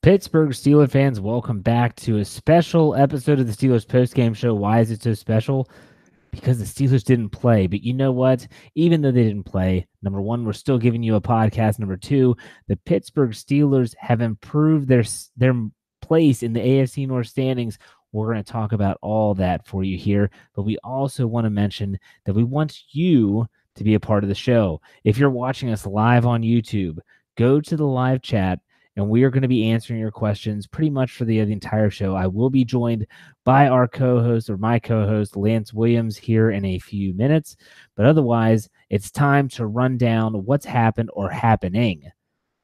Pittsburgh Steelers fans, welcome back to a special episode of the Steelers postgame show. Why is it so special? Because the Steelers didn't play. But you know what? Even though they didn't play, number one, we're still giving you a podcast. Number two, the Pittsburgh Steelers have improved their place in the AFC North standings. We're going to talk about all that for you here. But we also want to mention that we want you to be a part of the show. If you're watching us live on YouTube, go to the live chat and we are going to be answering your questions pretty much for the entire show. I will be joined by our co-host or my co-host, Lance Williams, here in a few minutes. But otherwise, it's time to run down what's happened or happening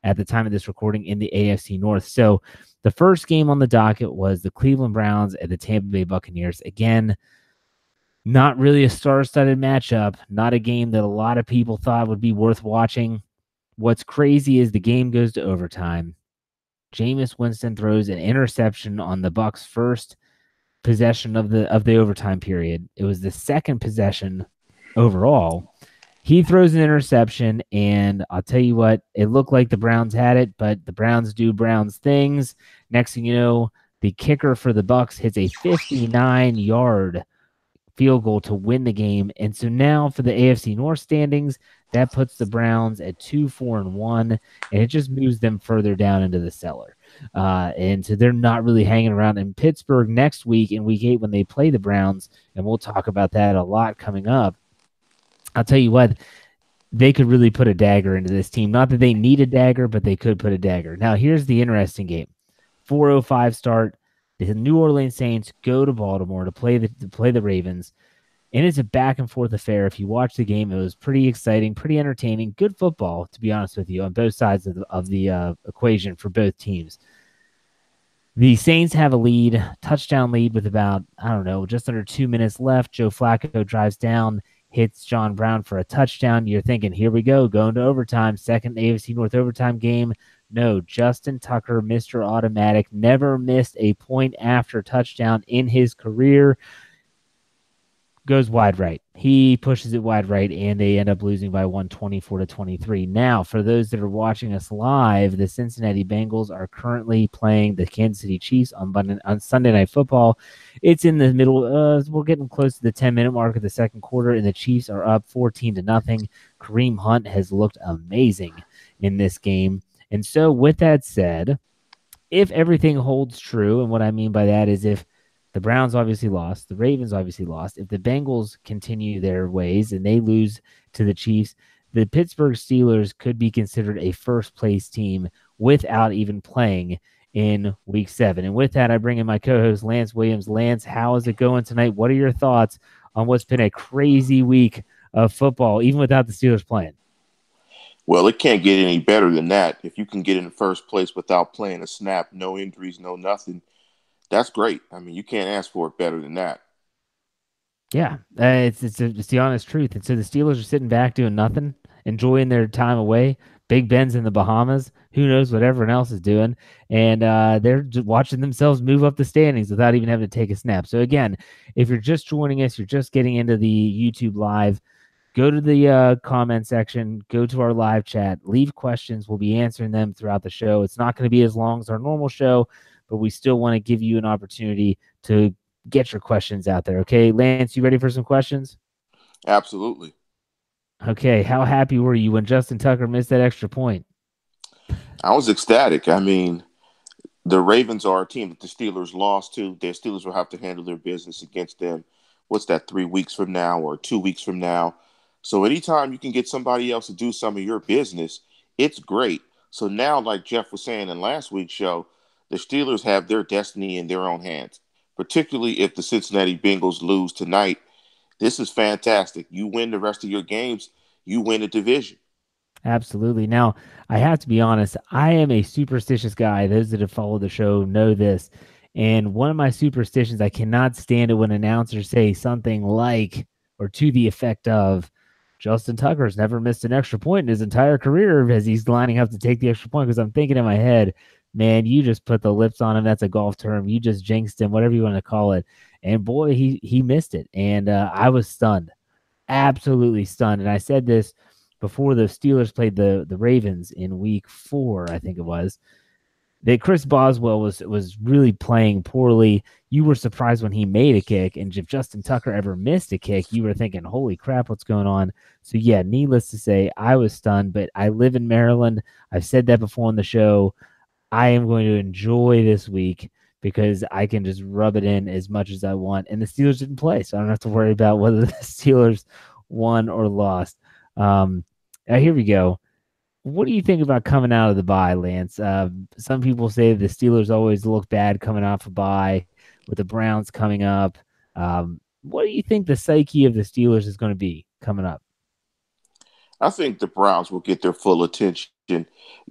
at the time of this recording in the AFC North. So the first game on the docket was the Cleveland Browns and the Tampa Bay Buccaneers. Again, not really a star-studded matchup, not a game that a lot of people thought would be worth watching. What's crazy is the game goes to overtime. Jameis Winston throws an interception on the Bucs' first possession of the overtime period. It was the second possession overall. He throws an interception, and I'll tell you what, it looked like the Browns had it, but the Browns do Browns things. Next thing you know, the kicker for the Bucs hits a 59-yard field goal to win the game. And so now for the AFC North standings, that puts the Browns at 2-4-1, and it just moves them further down into the cellar. And so they're not really hanging around in Pittsburgh next week in Week 8 when they play the Browns, and we'll talk about that a lot coming up. I'll tell you what, they could really put a dagger into this team. Not that they need a dagger, but they could put a dagger. Now, here's the interesting game. 4:05 start. The New Orleans Saints go to Baltimore to play the Ravens. And it's a back and forth affair. If you watch the game, it was pretty exciting, pretty entertaining, good football, to be honest with you, on both sides of the equation for both teams. The Saints have a lead, touchdown lead with about, just under 2 minutes left. Joe Flacco drives down, hits John Brown for a touchdown. You're thinking, here we go, going to overtime, second AFC North overtime game. No, Justin Tucker, Mr. Automatic, never missed a point after touchdown in his career. Goes wide right. He pushes it wide right, and they end up losing by 124-23. Now, for those that are watching us live, the Cincinnati Bengals are currently playing the Kansas City Chiefs on Sunday Night Football. It's in the middle. We're getting close to the 10-minute mark of the second quarter, and the Chiefs are up 14-0. Kareem Hunt has looked amazing in this game. And so, with that said, if everything holds true, and what I mean by that is if the Browns obviously lost, the Ravens obviously lost, if the Bengals continue their ways and they lose to the Chiefs, the Pittsburgh Steelers could be considered a first-place team without even playing in Week 7. And with that, I bring in my co-host, Lance Williams. Lance, how is it going tonight? What are your thoughts on what's been a crazy week of football, even without the Steelers playing? Well, it can't get any better than that. If you can get in first place without playing a snap, no injuries, no nothing, that's great. I mean, you can't ask for it better than that. Yeah, it's the honest truth. And so the Steelers are sitting back doing nothing, enjoying their time away. Big Ben's in the Bahamas. Who knows what everyone else is doing. And they're just watching themselves move up the standings without even having to take a snap. So, again, if you're just joining us, you're just getting into the YouTube Live, go to the comment section, go to our live chat, leave questions. We'll be answering them throughout the show. It's not going to be as long as our normal show, but we still want to give you an opportunity to get your questions out there. Okay, Lance, you ready for some questions? Absolutely. Okay, how happy were you when Justin Tucker missed that extra point? I was ecstatic. I mean, the Ravens are a team that the Steelers lost to. The Steelers will have to handle their business against them. What's that, 3 weeks from now or 2 weeks from now? So anytime you can get somebody else to do some of your business, it's great. So now, like Jeff was saying in last week's show, the Steelers have their destiny in their own hands, particularly if the Cincinnati Bengals lose tonight. This is fantastic. You win the rest of your games, you win a division. Absolutely. Now, I have to be honest, I am a superstitious guy. Those that have followed the show know this. And one of my superstitions, I cannot stand it when announcers say something like, or to the effect of, Justin Tucker's never missed an extra point in his entire career as he's lining up to take the extra point. Because I'm thinking in my head, man, you just put the lips on him. That's a golf term. You just jinxed him, whatever you want to call it. And boy, he missed it. And I was stunned, absolutely stunned. And I said this before the Steelers played the Ravens in week 4, I think it was. that Chris Boswell was really playing poorly. You were surprised when he made a kick, and if Justin Tucker ever missed a kick, you were thinking, "Holy crap, what's going on?" So yeah, needless to say, I was stunned. But I live in Maryland. I've said that before on the show. I am going to enjoy this week because I can just rub it in as much as I want. And the Steelers didn't play, so I don't have to worry about whether the Steelers won or lost. Here we go. What do you think about coming out of the bye, Lance? Some people say the Steelers always look bad coming off a bye with the Browns coming up. What do you think the psyche of the Steelers is going to be coming up? I think the Browns will get their full attention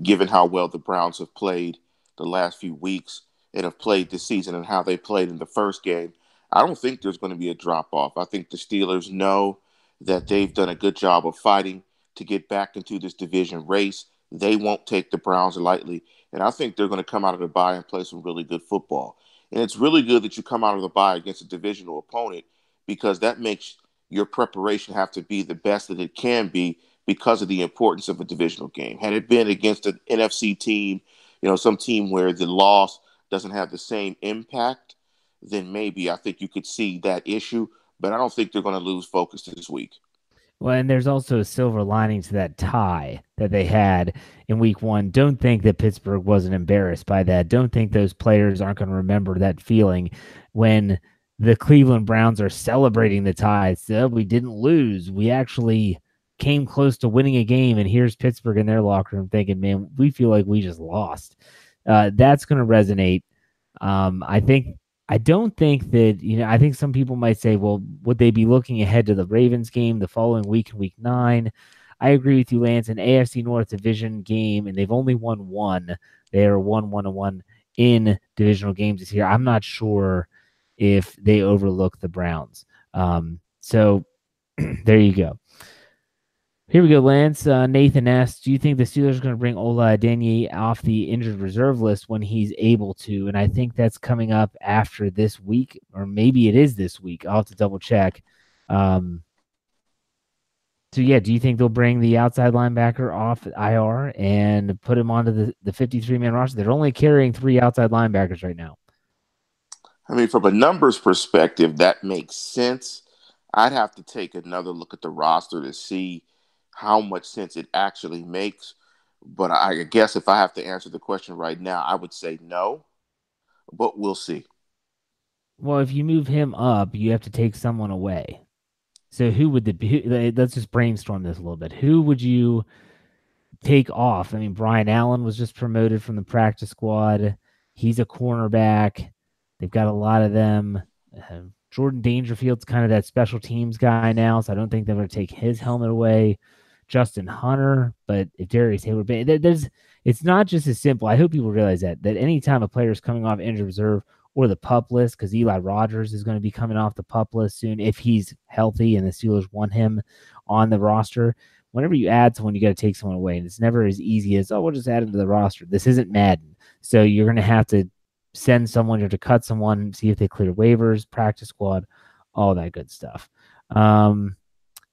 given how well the Browns have played the last few weeks and have played this season and how they played in the first game. I don't think there's going to be a drop off. I think the Steelers know that they've done a good job of fighting to get back into this division race. They won't take the Browns lightly. And I think they're going to come out of the bye and play some really good football. And it's really good that you come out of the bye against a divisional opponent because that makes your preparation have to be the best that it can be because of the importance of a divisional game. Had it been against an NFC team, some team where the loss doesn't have the same impact, then maybe I think you could see that issue. But I don't think they're going to lose focus this week. Well, and there's also a silver lining to that tie that they had in week one. Don't think that Pittsburgh wasn't embarrassed by that. Don't think those players aren't going to remember that feeling when the Cleveland Browns are celebrating the tie. So we didn't lose. We actually came close to winning a game, and here's Pittsburgh in their locker room thinking, man, we feel like we just lost. That's going to resonate. I don't think that, I think some people might say, well, would they be looking ahead to the Ravens game the following week in week 9? I agree with you, Lance. An AFC North division game, and they've only won one. They are 1-1-1 in divisional games this year. I'm not sure if they overlook the Browns. So there you go. Here we go, Lance. Nathan asks, do you think the Steelers are going to bring Ola Adeniyi off the injured reserve list when he's able to? And I think that's coming up after this week, or maybe it is this week. I'll have to double check. So, yeah, do you think they'll bring the outside linebacker off IR and put him onto the 53-man roster? They're only carrying 3 outside linebackers right now. I mean, from a numbers perspective, that makes sense. I'd have to take another look at the roster to see how much sense it actually makes. But I guess if I have to answer the question right now, I would say no, but we'll see. Well, if you move him up, you have to take someone away. So who would let's just brainstorm this a little bit. Who would you take off? I mean, Brian Allen was just promoted from the practice squad. He's a cornerback. They've got a lot of them. Jordan Dangerfield's kind of that special teams guy now, so I don't think they're going to take his helmet away. Justin Hunter, but if Darius Hayward, it's not just as simple. I hope people realize that anytime a player is coming off injured reserve or the PUP list, because Eli Rogers is going to be coming off the PUP list soon if he's healthy and the Steelers want him on the roster. Whenever you add someone, you got to take someone away, and it's never as easy as, we'll just add him to the roster. This isn't Madden, so you're going to have to send someone, you have to cut someone, see if they clear waivers, practice squad, all that good stuff.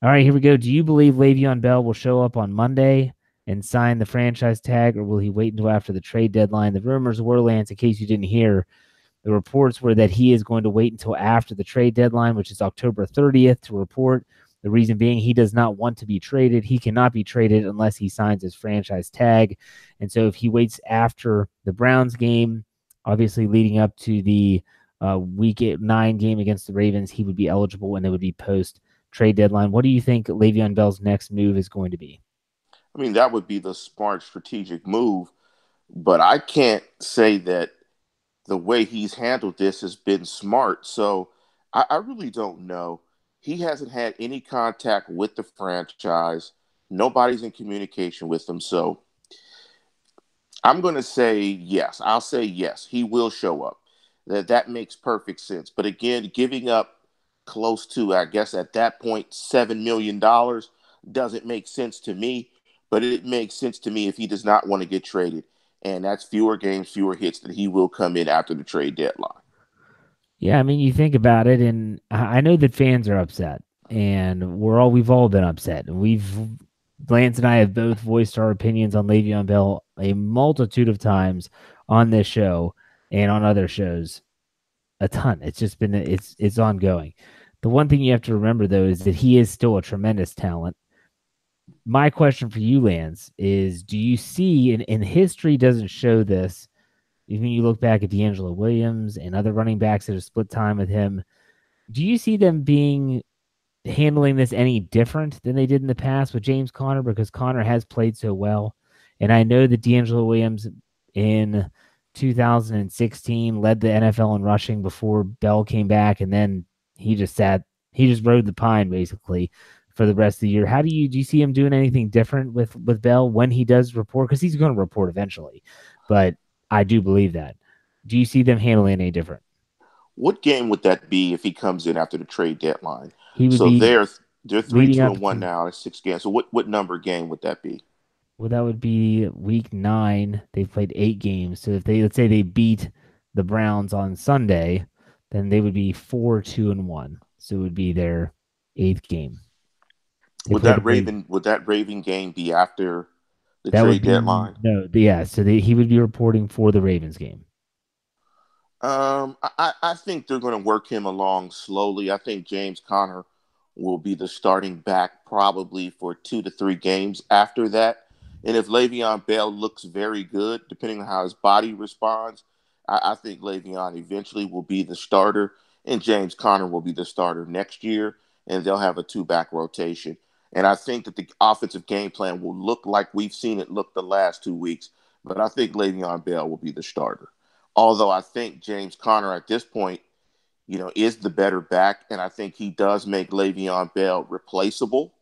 All right, here we go. Do you believe Le'Veon Bell will show up on Monday and sign the franchise tag, or will he wait until after the trade deadline? The rumors were, Lance, in case you didn't hear, the reports were that he is going to wait until after the trade deadline, which is October 30th, to report. The reason being he does not want to be traded. He cannot be traded unless he signs his franchise tag. And so if he waits after the Browns game, obviously leading up to the week 9 game against the Ravens, he would be eligible, and it would be post-trade deadline. What do you think Le'Veon Bell's next move is going to be? I mean, that would be the smart strategic move, but I can't say that the way he's handled this has been smart. So I really don't know. He hasn't had any contact with the franchise. Nobody's in communication with him. So I'm going to say yes. I'll say yes. He will show up. That makes perfect sense. But again, giving up close to, I guess at that point, $7 million doesn't make sense to me. But it makes sense to me if he does not want to get traded. And that's fewer games, fewer hits that he will come in after the trade deadline. Yeah, I mean, you think about it, and I know that fans are upset, and we've all been upset. And Lance and I have both voiced our opinions on Le'Veon Bell a multitude of times on this show and on other shows a ton. It's just been it's ongoing. The one thing you have to remember though is that he is still a tremendous talent. My question for you, Lance, is do you see and history doesn't show this, even you look back at D'Angelo Williams and other running backs that have split time with him, do you see them being handling this any different than they did in the past with James Conner? Because Conner has played so well. And I know that D'Angelo Williams in 2016 led the NFL in rushing before Bell came back, and then he just rode the pine basically for the rest of the year. How do you see him doing anything different with Bell when he does report? Because he's going to report eventually, but I do believe that. Do you see them handling any different? What game would that be if he comes in after the trade deadline? He would So be they're leading 3-2-1 now. It's 6 games. So what number game would that be? Well, that would be week 9. They've played 8 games. So if let's say they beat the Browns on Sunday, then they would be 4-2-1. So it would be their 8th game. Would that Raven game be after the trade deadline? No, yeah. So he would be reporting for the Ravens game. I think they're going to work him along slowly. I think James Conner will be the starting back probably for 2 to 3 games after that. And if Le'Veon Bell looks very good, depending on how his body responds, I think Le'Veon eventually will be the starter, and James Conner will be the starter next year, and they'll have a 2-back rotation. And I think that the offensive game plan will look like we've seen it look the last 2 weeks, but I think Le'Veon Bell will be the starter. Although I think James Conner at this point, is the better back, and I think he does make Le'Veon Bell replaceable.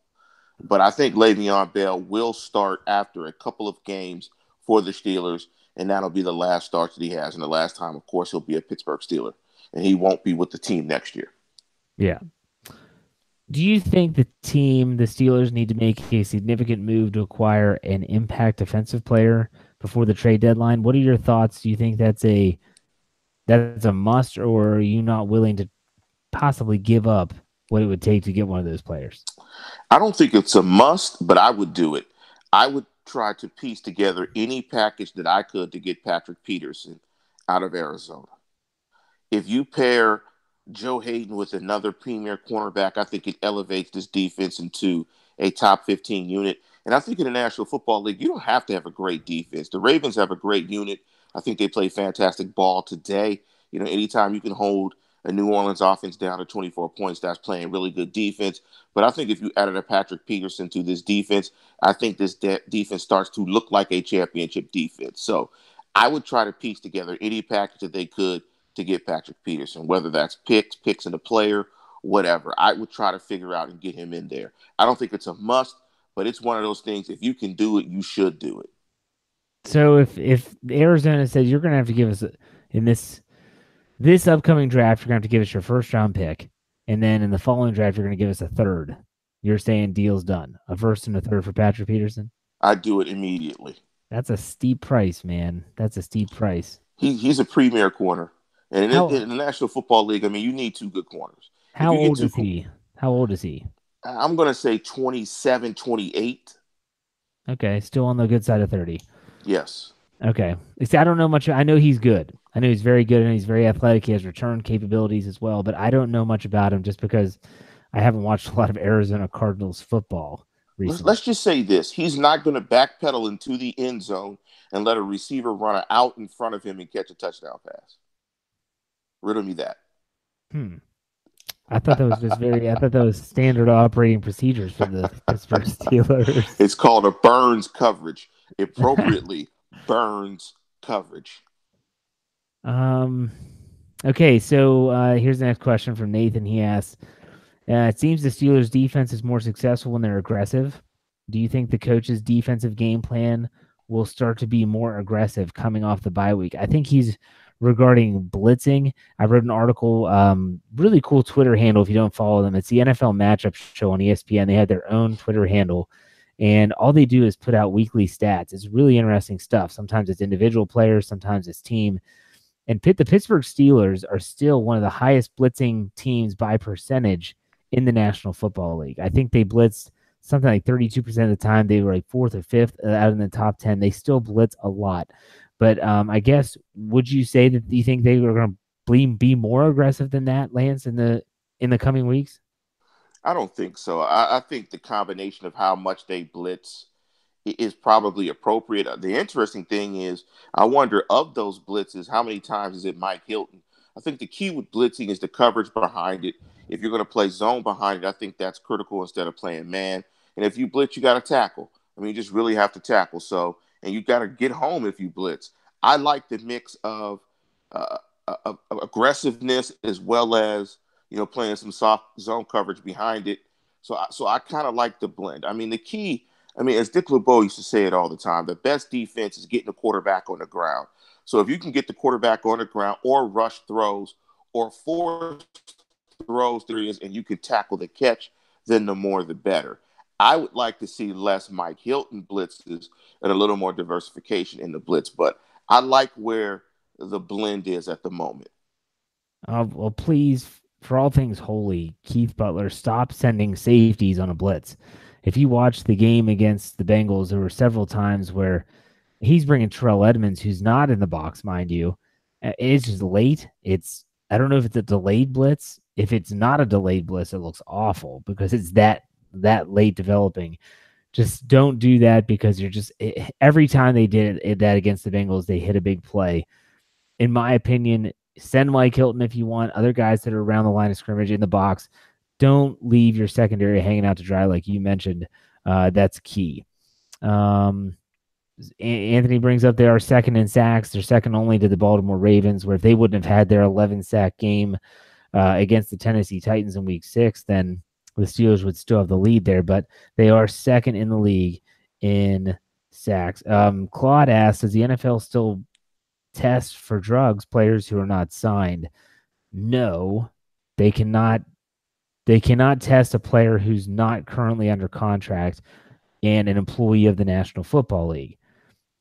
But I think Le'Veon Bell will start after a couple of games for the Steelers, and that'll be the last start that he has. And the last time, of course, he'll be a Pittsburgh Steeler, and he won't be with the team next year. Yeah. Do you think the Steelers, need to make a significant move to acquire an impact defensive player before the trade deadline? What are your thoughts? Do you think that's a must, or are you not willing to possibly give up what it would take to get one of those players? I don't think it's a must, but I would do it. I would try to piece together any package that I could to get Patrick Peterson out of Arizona. If you pair Joe Hayden with another premier cornerback, I think it elevates this defense into a top 15 unit. And I think in the National Football League, you don't have to have a great defense. The Ravens have a great unit. I think they play fantastic ball today. Anytime you can hold a New Orleans offense down to 24 points, that's playing really good defense. But I think if you added a Patrick Peterson to this defense, I think this defense starts to look like a championship defense. So I would try to piece together any package that they could to get Patrick Peterson, whether that's picks in a player, whatever. I would try to figure out and get him in there. I don't think it's a must, but it's one of those things. If you can do it, you should do it. So if Arizona says you're going to have to give us in this upcoming draft, you're going to have to give us your first round pick, and then in the following draft, you're going to give us a third. You're saying deal's done. A first and a third for Patrick Peterson? I'd do it immediately. That's a steep price, man. That's a steep price. He's a premier corner. And in the National Football League, I mean, you need 2 good corners. How old is he? I'm going to say 27, 28. Okay, still on the good side of 30. Yes. Okay. See, I don't know much. I know he's good. I know he's very good, and he's very athletic. He has return capabilities as well, but I don't know much about him just because I haven't watched a lot of Arizona Cardinals football recently. Let's just say this. He's not going to backpedal into the end zone and let a receiver run out in front of him and catch a touchdown pass. Riddle me that. I thought that was I thought that was standard operating procedures for the Pittsburgh Steelers. It's called a Burns coverage. Appropriately Burns coverage. Okay, so here's the next question from Nathan. He asks, it seems the Steelers' defense is more successful when they're aggressive. Do you think the coach's defensive game plan will start to be more aggressive coming off the bye week? I think he's regarding blitzing. I wrote an article, really cool Twitter handle if you don't follow them. It's the NFL Matchup Show on ESPN. They had their own Twitter handle, and all they do is put out weekly stats. It's really interesting stuff. Sometimes it's individual players, sometimes it's team. And the Pittsburgh Steelers are still one of the highest blitzing teams by percentage in the National Football League. I think they blitzed something like 32% of the time. They were like 4th or 5th out in the top 10. They still blitz a lot. But I guess would you say that you think they were going to be more aggressive than that, Lance, in the coming weeks? I don't think so. I think the combination of how much they blitz is probably appropriate. The interesting thing is, I wonder of those blitzes, how many times is it Mike Hilton? I think the key with blitzing is the coverage behind it. If you're going to play zone behind it, I think that's critical instead of playing man. And if you blitz, you got to tackle. I mean, you just really have to tackle. So, and you got to get home if you blitz. I like the mix uh, of aggressiveness as well as playing some soft zone coverage behind it. So I kind of like the blend. I mean, the key. I mean, as Dick LeBeau used to say it all the time, the best defense is getting the quarterback on the ground. So if you can get the quarterback on the ground or rush throws or force throws areas and you can tackle the catch, then the more the better. I would like to see less Mike Hilton blitzes and a little more diversification in the blitz, but I like where the blend is at the moment. Well, please, for all things holy, Keith Butler, stop sending safeties on a blitz. If you watch the game against the Bengals, there were several times where he's bringing Terrell Edmonds, who's not in the box, mind you. It's just late. I don't know if it's a delayed blitz. If it's not a delayed blitz, it looks awful because it's that late developing. Just don't do that because every time they did that against the Bengals, they hit a big play. In my opinion, send Mike Hilton if you want. Other guys that are around the line of scrimmage in the box. Don't leave your secondary hanging out to dry like you mentioned. That's key. Anthony brings up they are second in sacks. They're second only to the Baltimore Ravens, where if they wouldn't have had their 11 sack game against the Tennessee Titans in week 6, then the Steelers would still have the lead there. But they are second in the league in sacks. Claude asks, does the NFL still test for drugs players who are not signed? No, they cannot. They cannot test a player who's not currently under contract and an employee of the National Football League.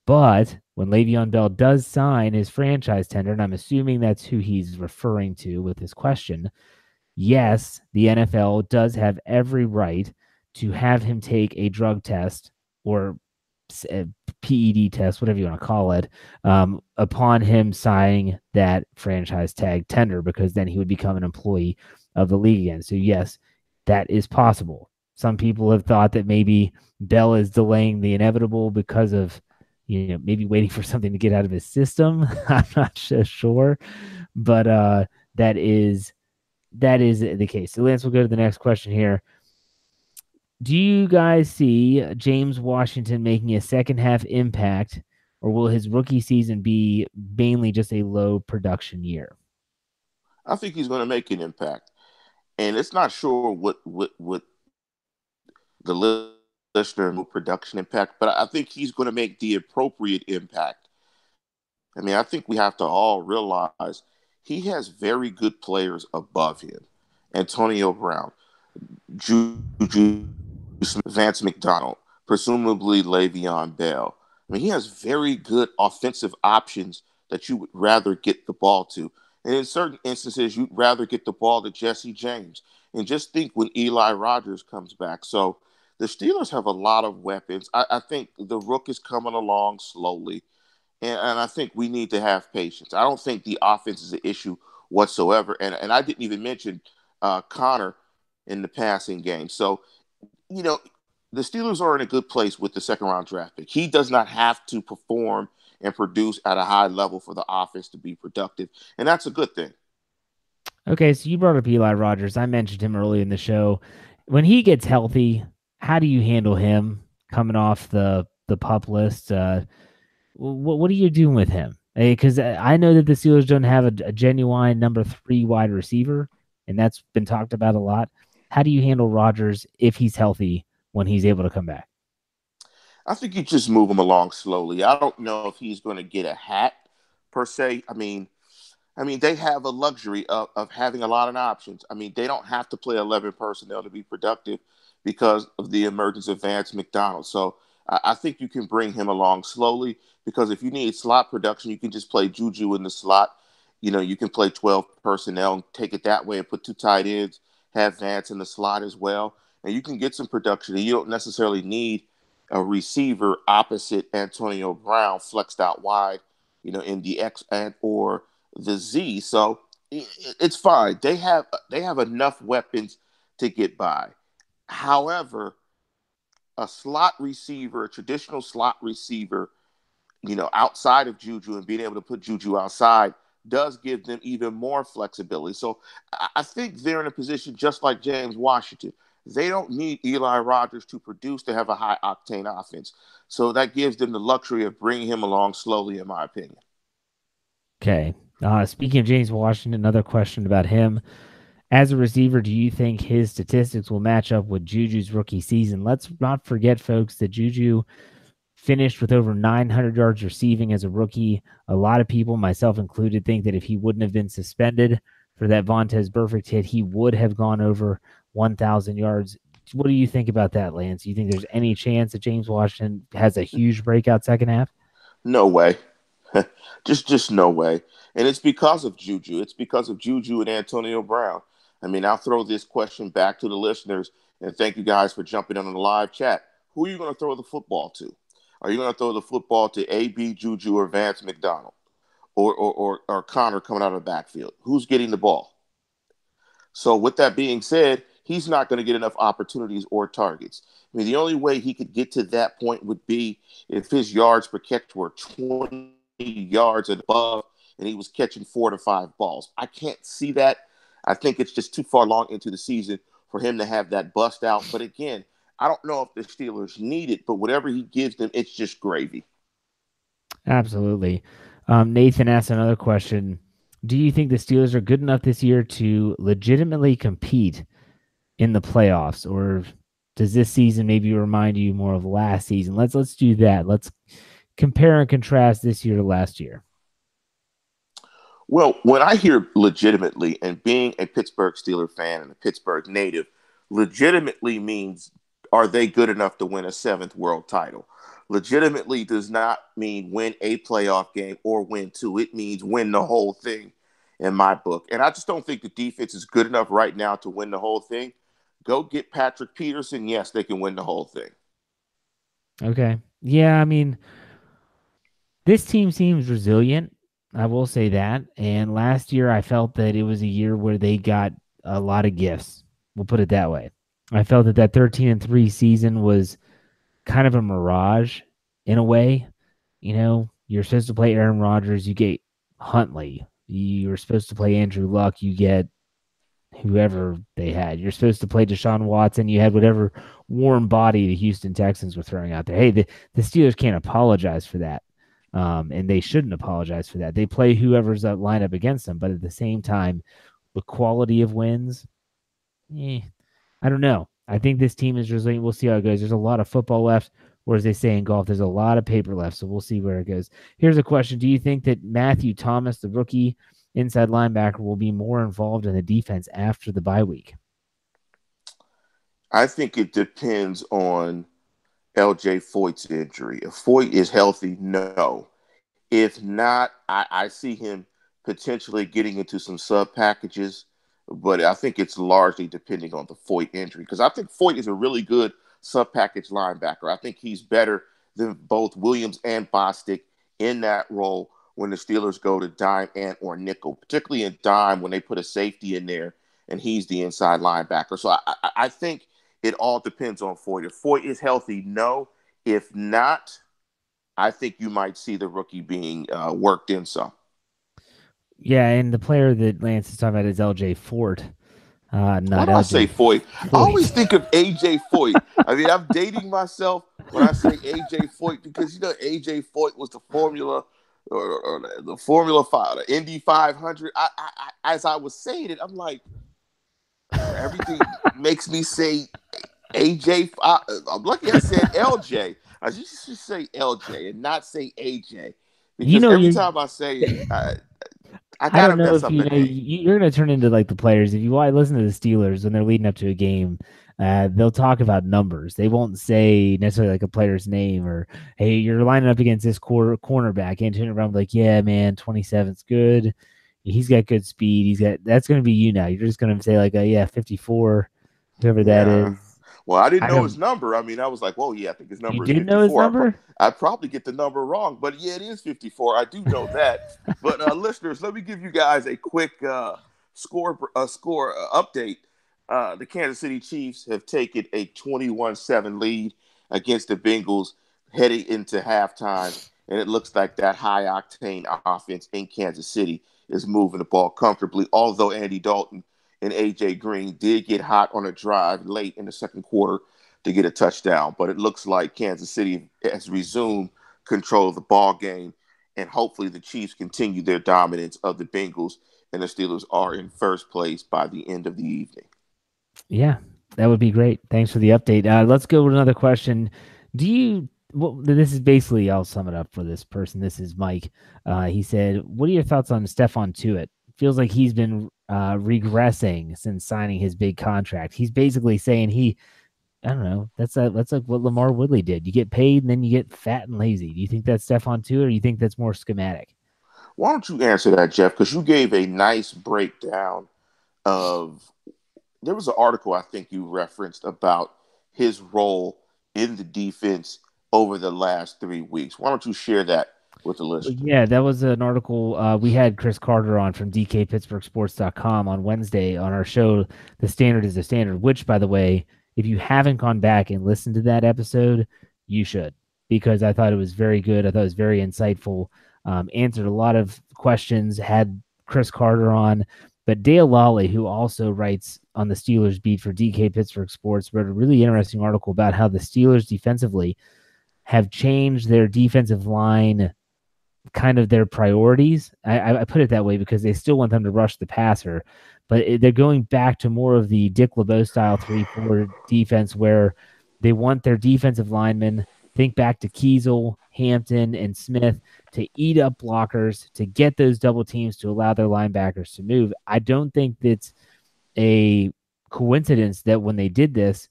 But when Le'Veon Bell does sign his franchise tender, and I'm assuming that's who he's referring to with his question, yes, the NFL does have every right to have him take a drug test or a PED test, whatever you want to call it, upon him signing that franchise tag tender, because then he would become an employee of the league again. So, yes, that is possible. Some people have thought that maybe Bell is delaying the inevitable because of maybe waiting for something to get out of his system. I'm not sure, but that is the case. So Lance, we'll go to the next question here. Do you guys see James Washington making a second half impact, or will his rookie season be mainly just a low production year? I think he's going to make an impact, and it's not sure what the listener production impact, but I think he's going to make the appropriate impact. I mean, I think we have to all realize he has very good players above him. Antonio Brown, Juju Vance McDonald, presumably Le'Veon Bell. I mean, he has very good offensive options that you would rather get the ball to. And in certain instances, you'd rather get the ball to Jesse James. And just think when Eli Rogers comes back. So the Steelers have a lot of weapons. I think the rook is coming along slowly. And I think we need to have patience. I don't think the offense is an issue whatsoever. And I didn't even mention Connor in the passing game. So, you know, the Steelers are in a good place with the second round draft pick. He does not have to perform and produce at a high level for the offense to be productive. And that's a good thing. Okay, so you brought up Eli Rogers. I mentioned him earlier in the show. When he gets healthy, how do you handle him coming off the pup list? What are you doing with him? Because I know that the Steelers don't have a genuine number 3 wide receiver, and that's been talked about a lot. How do you handle Rodgers if he's healthy when he's able to come back? I think you just move him along slowly. I don't know if he's going to get a hat per se. I mean, they have a luxury of having a lot of options. I mean, they don't have to play 11 personnel to be productive because of the emergence of Vance McDonald. So I think you can bring him along slowly because if you need slot production, you can just play Juju in the slot. You can play 12 personnel and take it that way and put 2 tight ends, have Vance in the slot as well. And you can get some production. And you don't necessarily need a receiver opposite Antonio Brown flexed out wide in the X and or the Z. So it's fine. They have enough weapons to get by. However, a slot receiver, a traditional slot receiver, outside of Juju and being able to put Juju outside does give them even more flexibility. So I think they're in a position just like James Washington. They don't need Eli Rogers to produce to have a high octane offense. So that gives them the luxury of bringing him along slowly, in my opinion. Okay. Speaking of James Washington, another question about him. As a receiver, do you think his statistics will match up with Juju's rookie season? Let's not forget, folks, that Juju finished with over 900 yards receiving as a rookie. A lot of people, myself included, think that if he wouldn't have been suspended for that Vontaze Burfict hit, he would have gone over 1,000 yards. What do you think about that, Lance? Do you think there's any chance that James Washington has a huge breakout second half? No way. just no way. And it's because of Juju. It's because of Juju and Antonio Brown. I mean, I'll throw this question back to the listeners, and thank you guys for jumping on the live chat. Who are you going to throw the football to? Are you going to throw the football to AB, Juju, or Vance McDonald? Or Connor coming out of the backfield? Who's getting the ball? So with that being said, he's not going to get enough opportunities or targets. I mean, the only way he could get to that point would be if his yards per catch were 20 yards and above and he was catching 4 to 5 balls. I can't see that. I think it's just too far long into the season for him to have that bust out. But again, I don't know if the Steelers need it, but whatever he gives them, it's just gravy. Absolutely. Nathan asked another question. Do you think the Steelers are good enough this year to legitimately compete in the playoffs, or does this season maybe remind you more of last season? Let's do that. Let's compare and contrast this year to last year. Well, when I hear legitimately, and being a Pittsburgh Steelers fan and a Pittsburgh native, legitimately means, are they good enough to win a 7th world title? Legitimately does not mean win a playoff game or win 2. It means win the whole thing in my book. And I just don't think the defense is good enough right now to win the whole thing. Go get Patrick Peterson. Yes, they can win the whole thing. Okay. Yeah, I mean, this team seems resilient. I will say that. And last year, I felt that it was a year where they got a lot of gifts. We'll put it that way. I felt that 13-3 season was kind of a mirage in a way. You're supposed to play Aaron Rodgers, you get Huntley. You're supposed to play Andrew Luck, you get whoever they had. You're supposed to play Deshaun Watson, you had whatever warm body the Houston Texans were throwing out there. Hey, the Steelers can't apologize for that. And they shouldn't apologize for that. They play whoever's lined up against them, but at the same time, the quality of wins, I don't know. I think this team is resilient. We'll see how it goes. There's a lot of football left, or as they say in golf, there's a lot of paper left, so we'll see where it goes. Here's a question. Do you think that Matthew Thomas, the rookie inside linebacker, will be more involved in the defense after the bye week? I think it depends on LJ Foyt's injury. If Foyt is healthy, no. If not, I see him potentially getting into some sub packages, but I think it's largely depending on the Foyt injury, because I think Foyt is a really good sub package linebacker. I think he's better than both Williams and Bostic in that role when the Steelers go to dime and or nickel, particularly in dime when they put a safety in there and he's the inside linebacker. So I think it all depends on Foyt. If Foyt is healthy, no. If not, I think you might see the rookie being worked in some. Yeah, and the player that Lance is talking about is LJ Fort. Why do I say Foyt? I always think of AJ Foyt. I mean, I'm dating myself when I say AJ Foyt, because AJ Foyt was the Formula or the Formula 5, the Indy 500. As I was saying it, I'm like, everything makes me say AJ. I'm lucky I said LJ. I should say LJ and not say AJ, because every time I say it, I gotta mess up the name. You're gonna turn into like the players. If you listen to the Steelers when they're leading up to a game, they'll talk about numbers. They won't say necessarily like a player's name or, hey, you're lining up against this cornerback, and turn around like, yeah, man, 27's good. He's got good speed. That's gonna be you now. You're just gonna say like, yeah, 54, whoever that is. Well, I didn't I know have. his number. I mean, I was like, "Whoa, yeah, I think his You number is didn't know his 54." number? I probably get the number wrong, but yeah, it is 54. I do know that. But listeners, let me give you guys a quick score update. The Kansas City Chiefs have taken a 21-7 lead against the Bengals heading into halftime, and it looks like that high octane offense in Kansas City is moving the ball comfortably. Although Andy Dalton and AJ Green did get hot on a drive late in the second quarter to get a touchdown, but it looks like Kansas City has resumed control of the ball game, and hopefully the Chiefs continue their dominance of the Bengals, and the Steelers are in first place by the end of the evening. Yeah, that would be great. Thanks for the update. Let's go with another question. Do you? Well, this is basically. I'll sum it up for this person. This is Mike. He said, "What are your thoughts on Stephon Tuitt? Feels like he's been regressing since signing his big contract. He's basically saying he. I don't know. That's like what Lamar Woodley did. You get paid and then you get fat and lazy. Do you think that's Stephon Tuitt, or do you think that's more schematic? Why don't you answer that, Jeff? Because you gave a nice breakdown of. There was an article I think you referenced about his role in the defense over the last 3 weeks. Why don't you share that with the Well, listeners? yeah, that was an article. We had Chris Carter on from DKPittsburghSports.com on Wednesday on our show, The Standard is the Standard, which, by the way, if you haven't gone back and listened to that episode, you should, because I thought it was very good. I thought it was very insightful, answered a lot of questions, had Chris Carter on. But Dale Lawley, who also writes on the Steelers beat for DK Pittsburgh Sports, wrote a really interesting article about how the Steelers defensively have changed their defensive line kind of their priorities. I put it that way because they still want them to rush the passer, but they're going back to more of the Dick LeBeau style 3-4 defense where they want their defensive linemen, think back to Kiesel, Hampton, and Smith, to eat up blockers, to get those double teams to allow their linebackers to move. I don't think that's a coincidence that when they did this,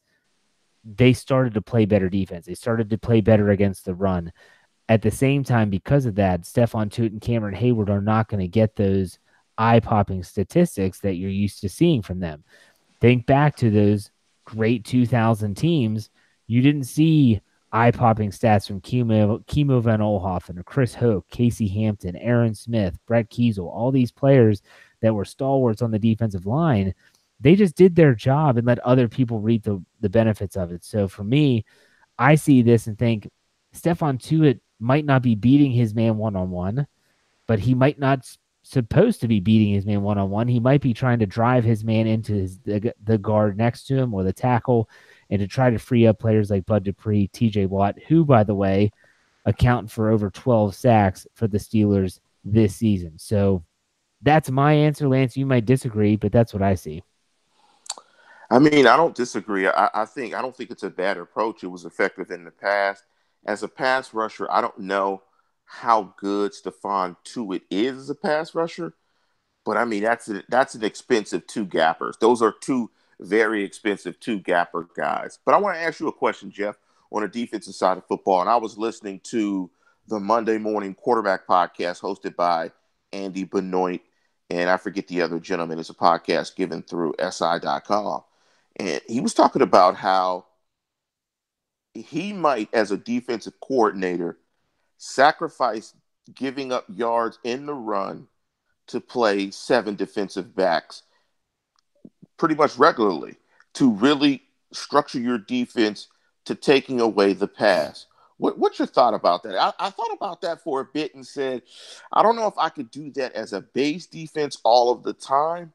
they started to play better defense. They started to play better against the run. At the same time, because of that, Stephon Tuitt and Cameron Hayward are not going to get those eye-popping statistics that you're used to seeing from them. Think back to those great 2000 teams. You didn't see eye-popping stats from Kimo Van Olhoffen or Chris Hoke, Casey Hampton, Aaron Smith, Brett Kiesel, all these players that were stalwarts on the defensive line. They just did their job and let other people reap the benefits of it. So for me, I see this and think Stephon Tuitt might not be beating his man one-on-one, but he might not supposed to be beating his man one-on-one. He might be trying to drive his man into the guard next to him or the tackle and to try to free up players like Bud Dupree, TJ Watt, who, by the way, account for over 12 sacks for the Steelers this season. So that's my answer, Lance. You might disagree, but that's what I see. I mean, I don't disagree. I don't think it's a bad approach. It was effective in the past. As a pass rusher, I don't know how good Stephon Tuitt is as a pass rusher, but I mean that's an expensive two gappers. Those are two very expensive two gapper guys. But I want to ask you a question, Jeff, on the defensive side of football. And I was listening to the Monday Morning Quarterback podcast hosted by Andy Benoit, and I forget the other gentleman. It's a podcast given through SI.com. And he was talking about how he might, as a defensive coordinator, sacrifice giving up yards in the run to play seven defensive backs pretty much regularly to really structure your defense to taking away the pass. What's your thought about that? I thought about that for a bit and said, I don't know if I could do that as a base defense all of the time,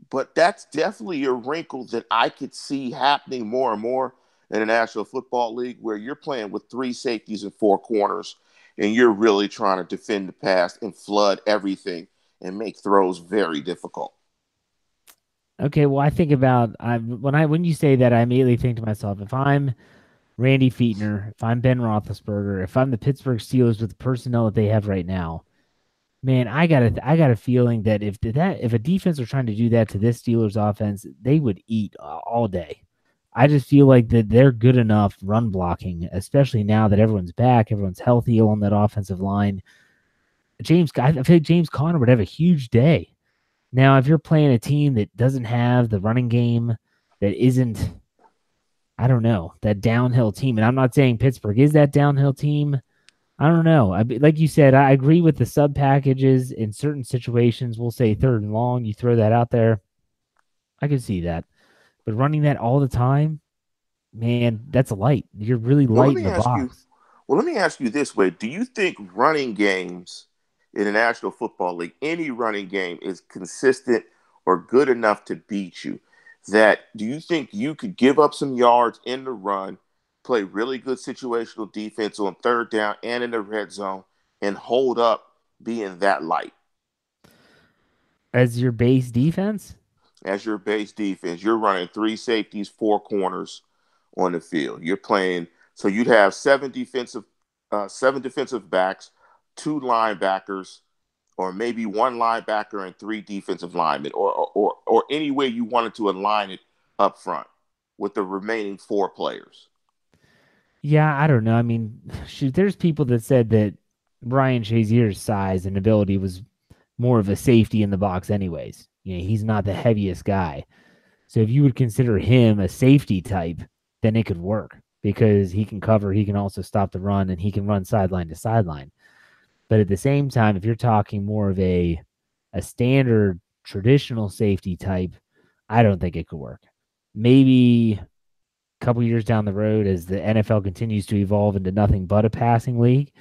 but that's definitely a wrinkle that I could see happening more and more in the National Football League, where you're playing with three safeties and four corners, and you're really trying to defend the pass and flood everything and make throws very difficult. Okay, well, I think about when you say that, I immediately think to myself, if I'm Randy Fichtner, if I'm Ben Roethlisberger, if I'm the Pittsburgh Steelers with the personnel that they have right now, man, I got a feeling that if a defense were trying to do that to this Steelers offense, they would eat all day. I just feel like that they're good enough run blocking, especially now that everyone's back, everyone's healthy on that offensive line. I feel like James Conner would have a huge day. Now, if you're playing a team that doesn't have the running game, that isn't I don't know, that downhill team. And I'm not saying Pittsburgh is that downhill team. I don't know. Like you said, I agree with the sub packages in certain situations. We'll say third and long. You throw that out there. I can see that. But running that all the time, man, that's light. You're really Well, let light in me the ask you. box. Well, let me ask you this way: do you think running games in the National Football League, any running game, is consistent or good enough to beat you? That do you think you could give up some yards in the run, play really good situational defense on third down and in the red zone, and hold up being that light As your base defense? as your base defense? You're running three safeties, four corners on the field. You're playing, so you'd have seven defensive backs, two linebackers, or maybe one linebacker and three defensive linemen, or any way you wanted to align it up front with the remaining four players. Yeah, I don't know. I mean, shoot, there's people that said that Ryan Shazier's size and ability was more of a safety in the box, anyways. He's not the heaviest guy. So if you would consider him a safety type, then it could work because he can cover, he can also stop the run, and he can run sideline to sideline. But at the same time, if you're talking more of a standard traditional safety type, I don't think it could work. Maybe a couple years down the road as the NFL continues to evolve into nothing but a passing league.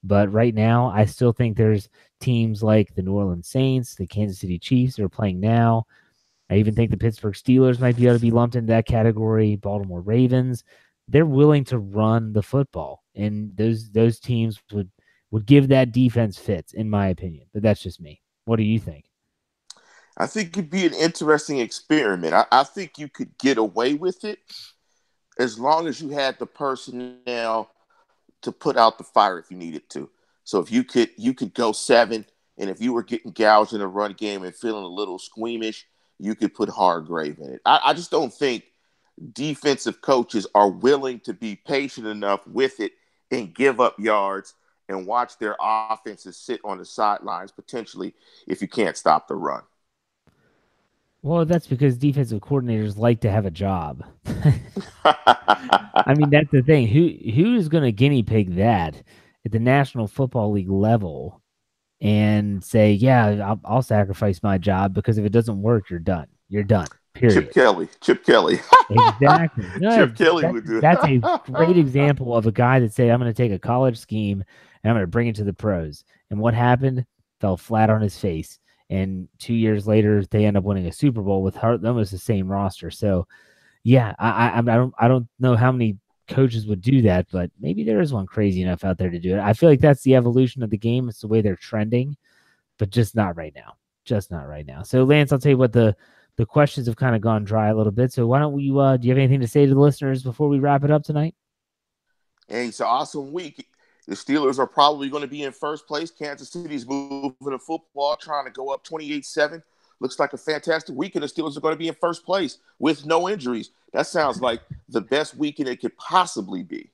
But right now, I still think there's teams like the New Orleans Saints, the Kansas City Chiefs that are playing now. I even think the Pittsburgh Steelers might be able to be lumped into that category. Baltimore Ravens, they're willing to run the football, and those teams would give that defense fits, in my opinion. But that's just me. What do you think? I think it'd be an interesting experiment. I think you could get away with it as long as you had the personnel to put out the fire if you needed to. So if you could go seven, and if you were getting gouged in a run game and feeling a little squeamish, you could put Hargrave in it. I just don't think defensive coaches are willing to be patient enough with it and give up yards and watch their offenses sit on the sidelines potentially if you can't stop the run. Well, that's because defensive coordinators like to have a job. I mean, that's the thing. Who is going to guinea pig that at the National Football League level and say, "Yeah, I'll sacrifice my job because if it doesn't work, you're done. You're done. Chip Period." Kelly. Chip Kelly. Exactly. No, Chip Kelly would do that's a great it. example of a guy that said, "I'm going to take a college scheme and I'm going to bring it to the pros." And what happened? Fell flat on his face. And 2 years later, they end up winning a Super Bowl with almost the same roster. So, yeah, I don't know how many coaches would do that, but maybe there is one crazy enough out there to do it. I feel like that's the evolution of the game. It's the way they're trending, but just not right now. Just not right now. So, Lance, I'll tell you what, the questions have kind of gone dry a little bit. So why don't we do you have anything to say to the listeners before we wrap it up tonight? Hey, it's an awesome week. The Steelers are probably going to be in first place. Kansas City's moving to football, trying to go up 28-7. Looks like a fantastic weekend. The Steelers are going to be in first place with no injuries. That sounds like the best weekend it could possibly be.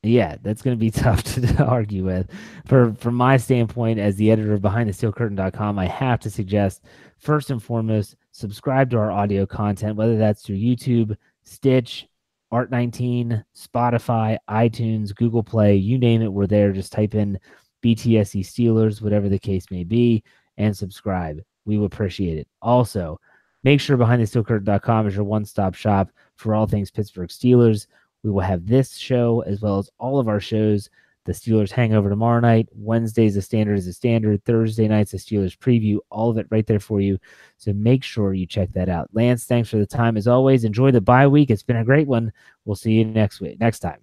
Yeah, that's going to be tough to argue with. From my standpoint, as the editor of BehindTheSteelCurtain.com, I have to suggest, first and foremost, subscribe to our audio content, whether that's through YouTube, Stitch, Art19, Spotify, iTunes, Google Play, you name it, we're there. Just type in BTSC Steelers, whatever the case may be, and subscribe. We would appreciate it. Also, make sure BehindTheSteelCurtain.com is your one-stop shop for all things Pittsburgh Steelers. We will have this show as well as all of our shows. The Steelers Hangover tomorrow night. Wednesday's The Standard is a Standard. Thursday night's the Steelers Preview. All of it right there for you. So make sure you check that out. Lance, thanks for the time as always. Enjoy the bye week. It's been a great one. We'll see you next time.